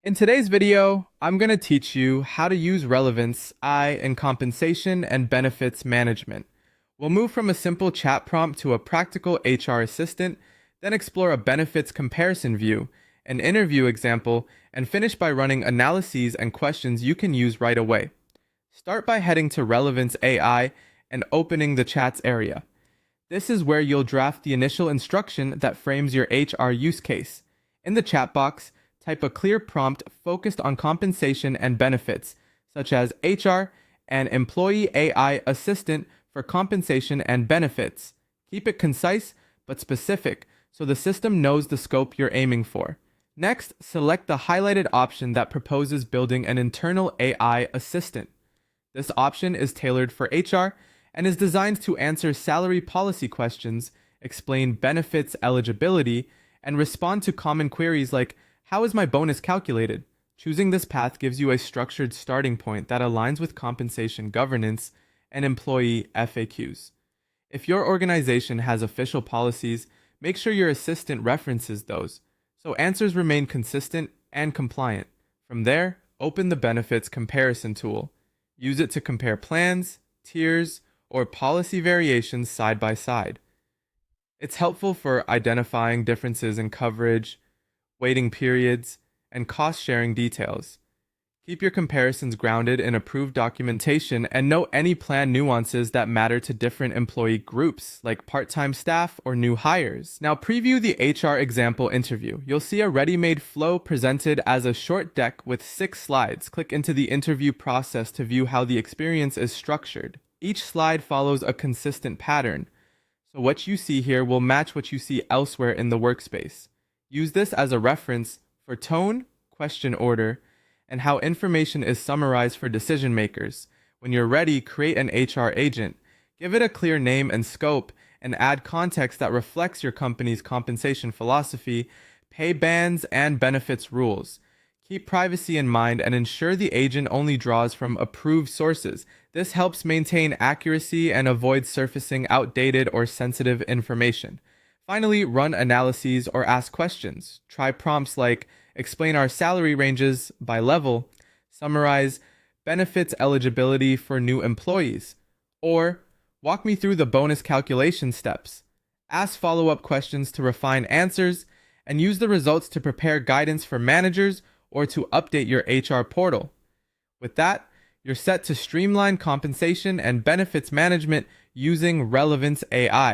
In today's video, I'm going to teach you how to use Relevance Ai in compensation and benefits management. We'll move from a simple chat prompt to a practical HR assistant, then explore a benefits comparison view, an interview example, and finish by running analyses and questions you can use right away. Start by heading to Relevance AI and opening the chats area. This is where you'll draft the initial instruction that frames your HR use case. In the chat box, type a clear prompt focused on compensation and benefits, such as HR and Employee AI Assistant for compensation and benefits. Keep it concise but specific so the system knows the scope you're aiming for. Next, select the highlighted option that proposes building an internal AI assistant. This option is tailored for HR and is designed to answer salary policy questions, explain benefits eligibility, and respond to common queries like, how is my bonus calculated? Choosing this path gives you a structured starting point that aligns with compensation governance and employee FAQs. If your organization has official policies, make sure your assistant references those, so answers remain consistent and compliant. From there, open the benefits comparison tool. Use it to compare plans, tiers, or policy variations side by side. It's helpful for identifying differences in coverage, waiting periods, and cost-sharing details. Keep your comparisons grounded in approved documentation and note any plan nuances that matter to different employee groups, like part-time staff or new hires. Now preview the HR example interview. You'll see a ready-made flow presented as a short deck with 6 slides. Click into the interview process to view how the experience is structured. Each slide follows a consistent pattern, so what you see here will match what you see elsewhere in the workspace. Use this as a reference for tone, question order, and how information is summarized for decision makers. When you're ready, create an HR agent. Give it a clear name and scope, and add context that reflects your company's compensation philosophy, pay bands, and benefits rules. Keep privacy in mind and ensure the agent only draws from approved sources. This helps maintain accuracy and avoid surfacing outdated or sensitive information. Finally, run analyses or ask questions. Try prompts like explain our salary ranges by level, summarize benefits eligibility for new employees, or walk me through the bonus calculation steps. Ask follow-up questions to refine answers, and use the results to prepare guidance for managers or to update your HR portal. With that, you're set to streamline compensation and benefits management using Relevance AI.